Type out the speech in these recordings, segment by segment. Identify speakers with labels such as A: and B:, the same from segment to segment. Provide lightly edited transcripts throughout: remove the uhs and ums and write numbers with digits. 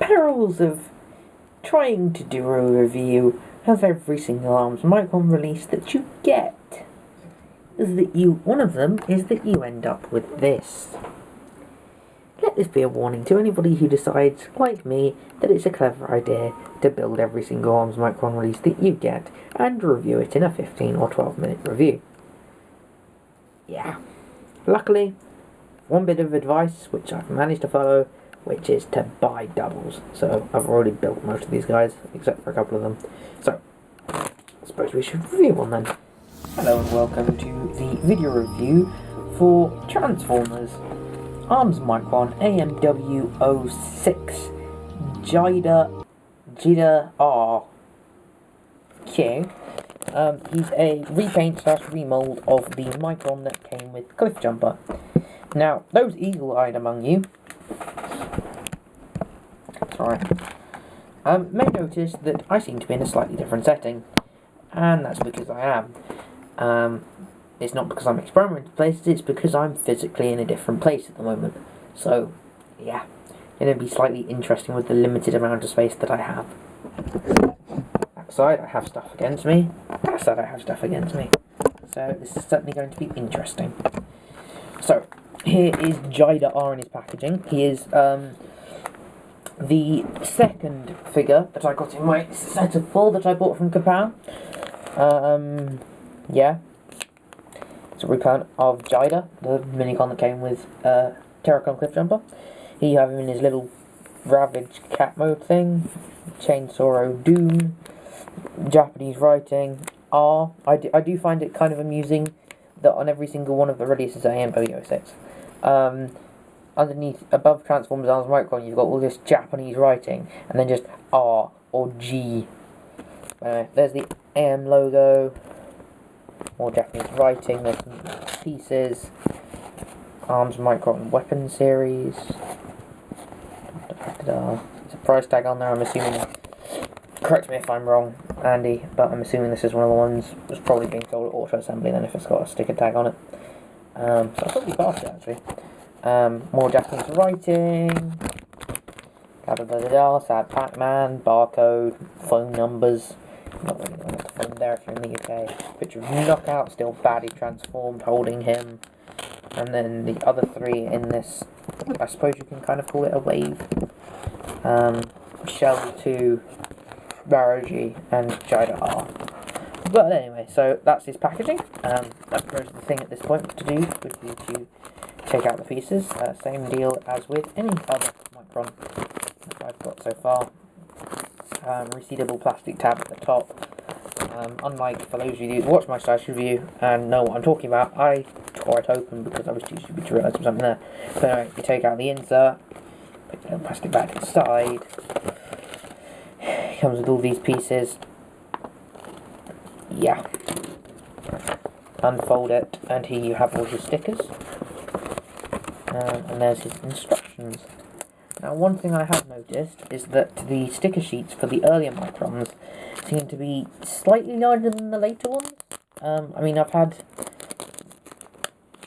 A: perils of trying to do a review of every single ARMS Micron release that you get is that one of them is that you end up with this. Let this be a warning to anybody who decides, like me, that it's a clever idea to build every single ARMS Micron release that you get and review it in a 15 or 12 minute review. Yeah. Luckily, one bit of advice which I've managed to follow, which is to buy doubles. So I've already built most of these guys, except for a couple of them. So, I suppose we should review one then. Hello and welcome to the video review for Transformers ARMS Micron AMW-06 Jida R. Okay. He's a repaint / remold of the Micron that came with Cliff Jumper. Now, those eagle-eyed among you, may notice that I seem to be in a slightly different setting, and that's because I am. It's not because I'm experimenting places, it's because I'm physically in a different place at the moment. So, yeah, it'll be slightly interesting with the limited amount of space that I have. That side, I have stuff against me. That side, I have stuff against me. So, this is certainly going to be interesting. So, here is Jida R in his packaging. He is the second figure that I got in my set of 4 that I bought from Kapan. Yeah. It's a reprint of Jida, the minicon that came with Terracon Cliff Jumper. Here you have him in his little Ravage cat mode thing. Chainsaw Doom. Japanese writing. R. I do find it kind of amusing that on every single one of the releases of AMW-06, underneath, above Transformers ARMS Micron, you've got all this Japanese writing, and then just R or G. Anyway, there's the AM logo, more Japanese writing, there's some pieces, ARMS Micron weapon series, there's a price tag on there, I'm assuming, correct me if I'm wrong, Andy, but I'm assuming this is one of the ones that's probably being sold at Auto Assembly then if it's got a sticker tag on it. So I'll probably pass it actually. More Japanese writing, sad Pac-Man, barcode, phone numbers, not really knowing what the phone there if you're in the UK, picture of Knockout, still badly transformed, holding him, and then the other 3 in this, I suppose you can kind of call it a wave, Shell 2, Barrow G, and Jida R. But anyway, so that's his packaging. I suppose the thing at this point to do would be to take out the pieces. Same deal as with any other Micron that I've got so far. Resealable plastic tab at the top. Unlike for those of you who watch my Stash review and know what I'm talking about, I tore it open because I was too stupid to realise there was something there. So anyway, you take out the insert, put the little plastic bag inside. Comes with all these pieces. Yeah. Unfold it, and here you have all his stickers. And there's his instructions. Now, one thing I have noticed is that the sticker sheets for the earlier Microns seem to be slightly larger than the later ones. I mean, I've had...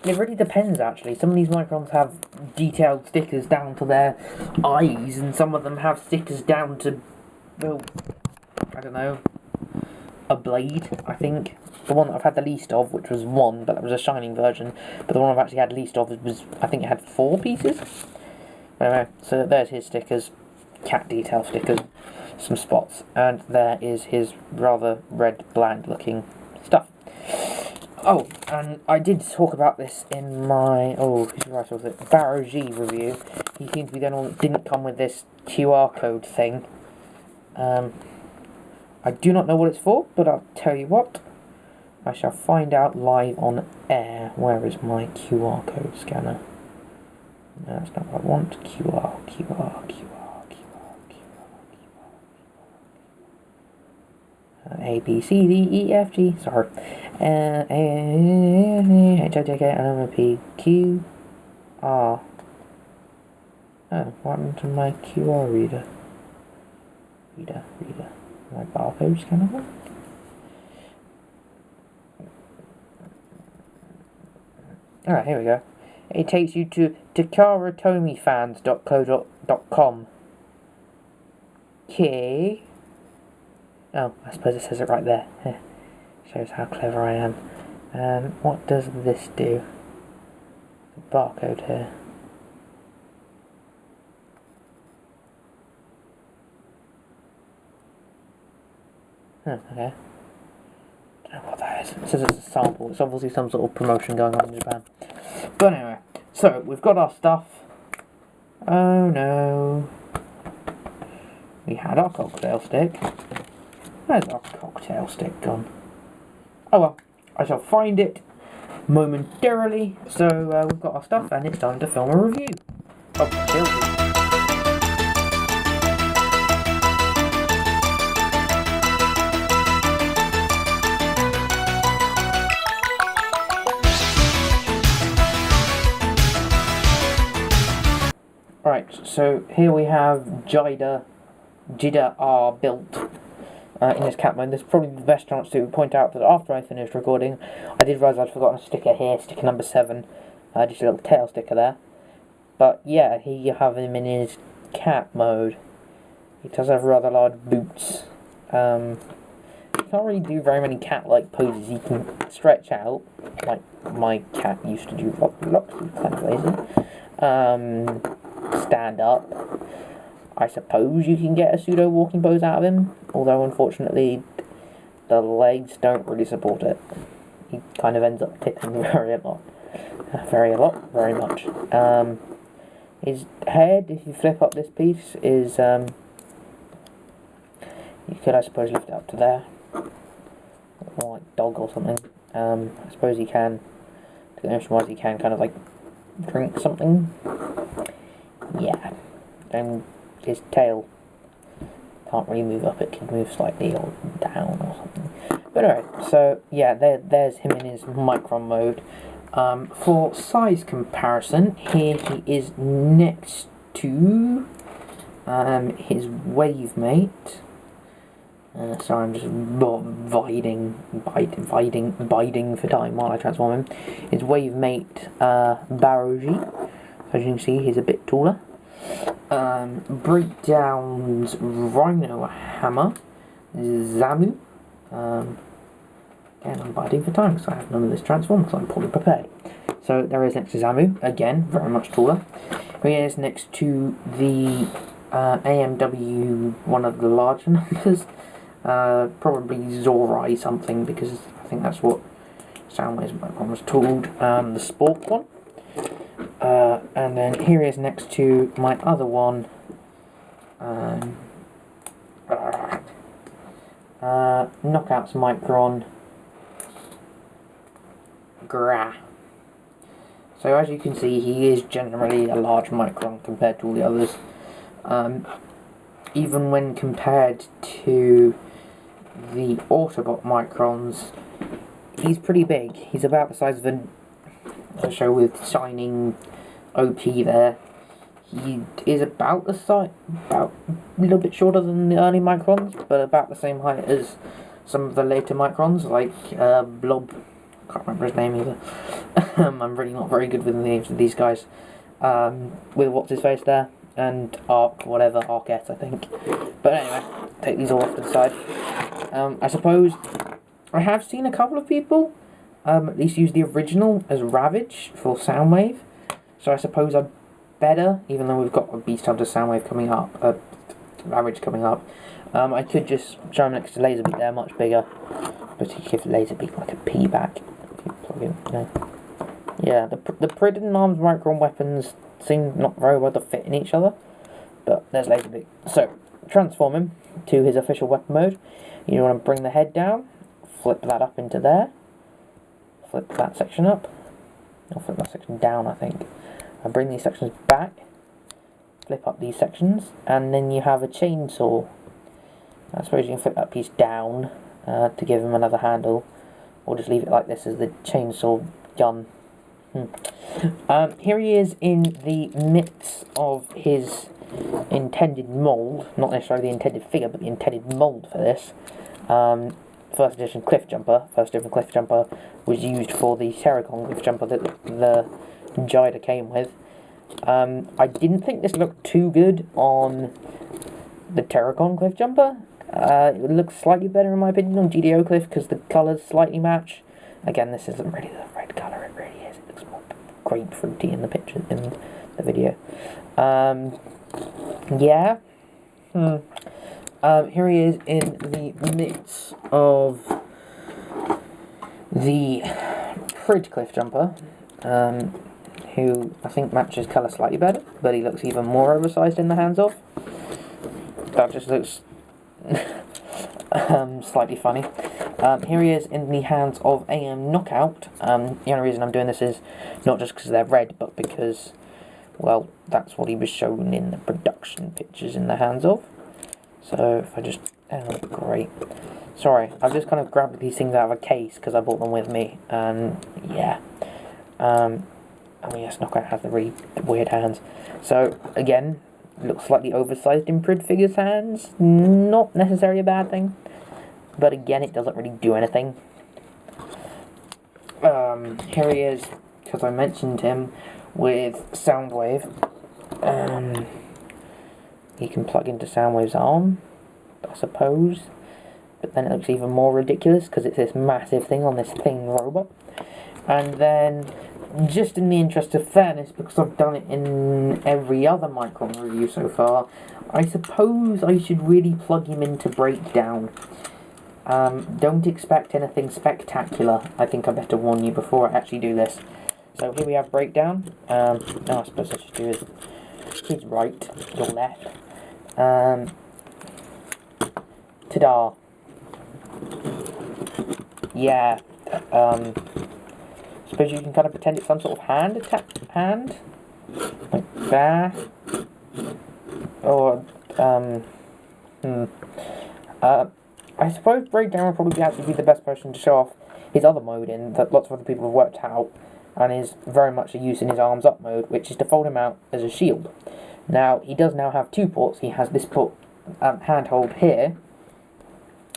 A: It really depends, actually. Some of these Microns have detailed stickers down to their eyes, and some of them have stickers down to, well, I don't know, a blade, I think. The one that I've had the least of, which was 1, but that was a shining version, but the one I've actually had least of was, I think it had 4 pieces. Anyway, so there's his stickers, cat detail stickers, some spots, and there is his rather red, bland looking stuff. Oh, and I did talk about this in my, who's right, was it, Barrow G review. He seemed to be the only one that didn't come with this QR code thing. I do not know what it's for, but I'll tell you what. I shall find out live on air. Where is my QR code scanner? No, that's not what I want. QR. A, B, C, D, E, F, G. Sorry. H, I, J, K, L, M, P, Q, R. Oh, what happened to my QR reader? Reader. My barcode scanner? Alright, here we go. It takes you to takaratomifans.co.com. Okay. Oh, I suppose it says it right there. Shows how clever I am. What does this do? The barcode here. Okay. Don't know what that is. It says it's a sample. It's obviously some sort of promotion going on in Japan. But anyway, so we've got our stuff. Oh no. We had our cocktail stick. Where's our cocktail stick gone? Oh well, I shall find it momentarily. So we've got our stuff and it's time to film a review of Children. Right, so here we have Jida R built in this cat mode. This is probably the best chance to point out that after I finished recording, I did realise I'd forgotten a sticker here, sticker number 7, just a little tail sticker there. But yeah, here you have him in his cat mode. He does have rather large boots. He can't really do very many cat-like poses. He can stretch out, like my cat used to do lots of kind of lazy. Stand up. I suppose you can get a pseudo walking pose out of him, although unfortunately the legs don't really support it. He kind of ends up tipping very much. His head, if you flip up this piece, is you could, I suppose, lift it up to there, or like dog or something. I suppose he can, to the notion was he can kind of like drink something. Yeah, and his tail can't really move up, it can move slightly or down or something. But anyway, so yeah, there's him in his Micron mode. For size comparison, here he is next to his wave mate. Sorry, I'm just biding for time while I transform him. His wave mate, Baroji. As you can see, he's a bit taller. Breakdown's Rhino Hammer, Zamu. Again, I'm biding for time because I have none of this transform because I'm poorly prepared. So there is next to Zamu, again, very much taller. He is next to the AMW, one of the larger numbers. Probably Zorai something, because I think that's what Soundwave's Micron was called. The Sport one. And then here he is next to my other one, Knockouts Micron Gra. So as you can see, he is generally a large Micron compared to all the others. Even when compared to the Autobot Microns, he's pretty big. He's about the size of a show with shining OP there. He is about the size, about a little bit shorter than the early Microns, but about the same height as some of the later Microns, like Blob. I can't remember his name either. I'm really not very good with the names of these guys. With what's his face there, and Arquette, I think. But anyway, take these all off to the side. I suppose I have seen a couple of people at least use the original as Ravage for Soundwave, so I suppose I'd better, even though we've got a Beast Hunter Soundwave coming up, Ravage coming up, I could just show him next to Laserbeak there, much bigger, but he gives Laserbeak like a P back, if you plug in, you know. Yeah, the Prid and Arms Micron weapons seem not very well to fit in each other, but there's Laserbeak. So, transform him to his official weapon mode. You want to bring the head down, flip that up into there, flip that section up, or flip that section down, I think. And bring these sections back, flip up these sections, and then you have a chainsaw. I suppose you can flip that piece down to give him another handle, or just leave it like this as the chainsaw gun. Here he is in the midst of his intended mould, not necessarily the intended figure, but the intended mould for this. First edition Cliff Jumper. First edition Cliff Jumper was used for the Terracon Cliff Jumper that the Jida came with. I didn't think this looked too good on the Terracon Cliff Jumper. It looks slightly better in my opinion on GDO Cliff because the colours slightly match. Again, this isn't really the red colour, it really is. It looks more grapefruity in the picture, in the video. Yeah. Here he is in the midst of the Fridge Cliff Jumper, who I think matches colour slightly better, but he looks even more oversized in the hands of. That just looks slightly funny. Here he is in the hands of AM Knockout. The only reason I'm doing this is not just because they're red, but because, well, that's what he was shown in the production pictures in the hands of. So if I just, oh great, sorry, I've just kind of grabbed these things out of a case because I brought them with me, and yeah, oh yes, Knockout has the really weird hands. So again, looks slightly oversized in Prid Figure's hands, not necessarily a bad thing, but again, it doesn't really do anything. Here he is, because I mentioned him, with Soundwave. He can plug into Soundwave's arm, I suppose, but then it looks even more ridiculous because it's this massive thing on this thin robot. And then, just in the interest of fairness, because I've done it in every other Micron review so far, I suppose I should really plug him into Breakdown. Don't expect anything spectacular. I think I better warn you before I actually do this. So here we have Breakdown. No, I suppose I should do his right, your left. Ta-da. Yeah. Suppose you can kind of pretend it's some sort of hand attack. Hand? Like that. Or, I suppose Breakdown would probably actually be the best person to show off his other mode in that lots of other people have worked out, and is very much a use in his arms up mode, which is to fold him out as a shield. Now, he does now have two ports. He has this port handhold here,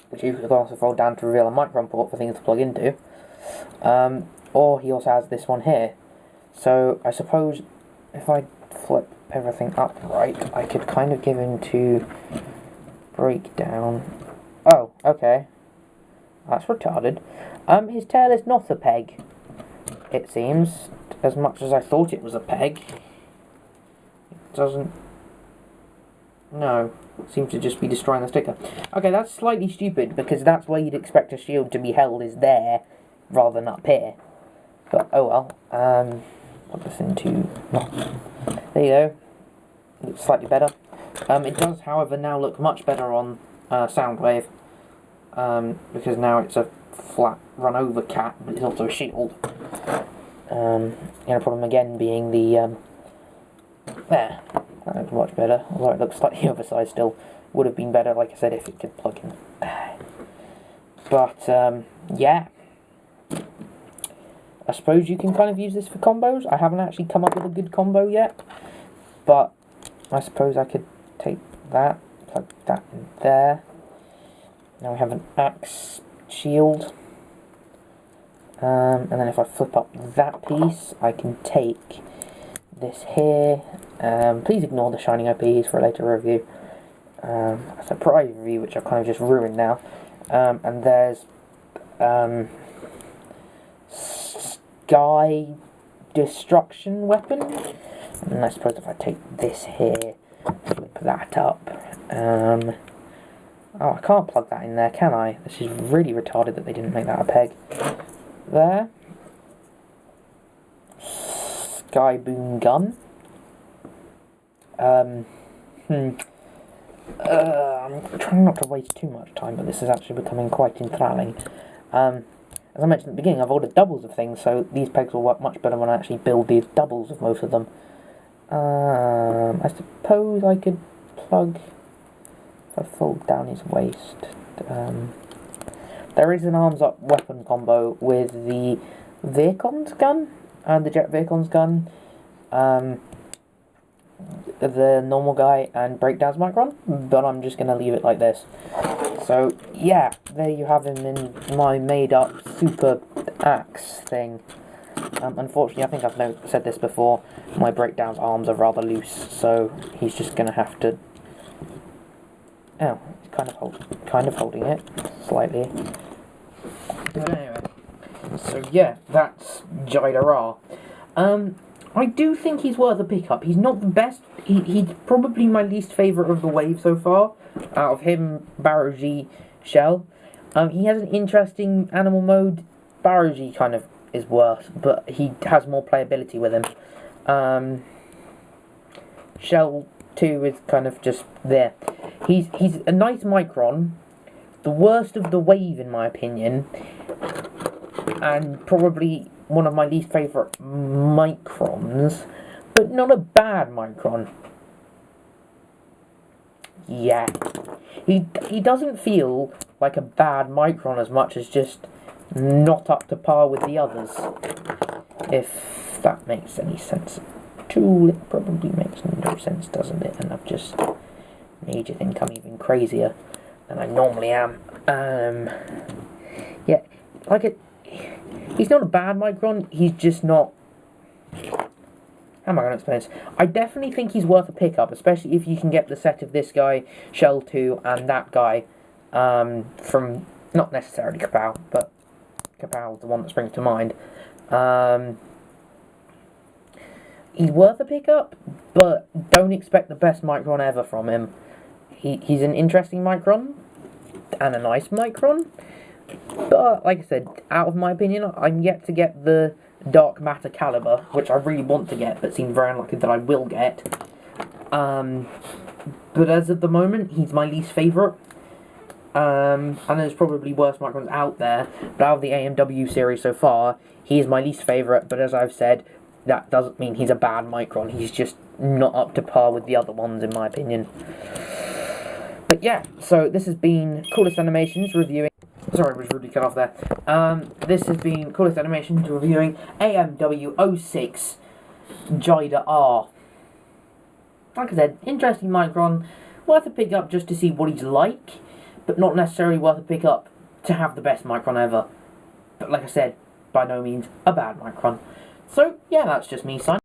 A: which you can also fold down to reveal a Micron port for things to plug into, or he also has this one here. So I suppose if I flip everything upright, I could kind of give him to Breakdown. Oh, okay. That's retarded. His tail is not a peg, it seems, as much as I thought it was a peg. It doesn't... No. It seems to just be destroying the sticker. Okay, that's slightly stupid, because that's where you'd expect a shield to be held, is there, rather than up here. But, oh well. Put this into... Oh. There you go. Looks slightly better. It does, however, now look much better on Soundwave, because now it's a flat run-over cat, but it's also a shield. The only problem again being the, there, that looks much better, although it looks slightly oversized still. Would have been better, like I said, if it could plug in. But, yeah. I suppose you can kind of use this for combos. I haven't actually come up with a good combo yet, but I suppose I could take that, plug that in there. Now we have an axe shield. And then if I flip up that piece, I can take this here. Please ignore the shining OPs for a later review. A surprise review, which I've kind of just ruined now. And there's Sky Destruction Weapon. And I suppose if I take this here, flip that up. Oh, I can't plug that in there, can I? This is really retarded that they didn't make that a peg. There. Sky Boom Gun. I'm trying not to waste too much time, but this is actually becoming quite enthralling. As I mentioned at the beginning, I've ordered doubles of things, so these pegs will work much better when I actually build the doubles of most of them. I suppose I could plug... If I fold down his waist, there is an arms-up weapon combo with the Vircon's gun, and the Jet Vircon's gun, the normal guy, and Breakdown's Micron, but I'm just going to leave it like this. So, yeah, there you have him in my made-up super axe thing. Unfortunately, I think I've said this before, my Breakdown's arms are rather loose, so he's just going to have to Oh, it's kind of holding it slightly. But anyway, so yeah, that's Jida R. I do think he's worth a pickup. He's not the best. He's probably my least favourite of the wave so far. Out of him, Baroji, Shell. He has an interesting animal mode. Baroji kind of is worse, but he has more playability with him. Shell 2 is kind of just there. He's a nice Micron. The worst of the wave, in my opinion. And probably one of my least favourite Microns, but not a bad Micron. Yeah. He doesn't feel like a bad Micron as much as just not up to par with the others. If that makes any sense. Tool, it probably makes no sense, doesn't it? And I've just made you think I'm even crazier than I normally am. Yeah, like it. He's not a bad Micron, he's just not... How am I going to explain this? I definitely think he's worth a pickup, especially if you can get the set of this guy, Shell 2, and that guy, from, not necessarily Kapow, but Kapow's the one that springs to mind. He's worth a pickup, but don't expect the best Micron ever from him. He's an interesting Micron, and a nice Micron, but, like I said, out of my opinion, I'm yet to get the Dark Matter Caliber, which I really want to get, but seems very unlikely that I will get. But as of the moment, he's my least favourite. And there's probably worse Microns out there, but out of the AMW series so far, he is my least favourite, but as I've said, that doesn't mean he's a bad Micron, he's just not up to par with the other ones, in my opinion. But yeah, so this has been Coolest Animations reviewing... Sorry, I was rudely cut off there. This has been Coolest Animations reviewing AMW-06 Jida R. Like I said, interesting Micron, worth a pickup just to see what he's like, but not necessarily worth a pickup to have the best Micron ever. But like I said, by no means a bad Micron. So, yeah, that's just me signing.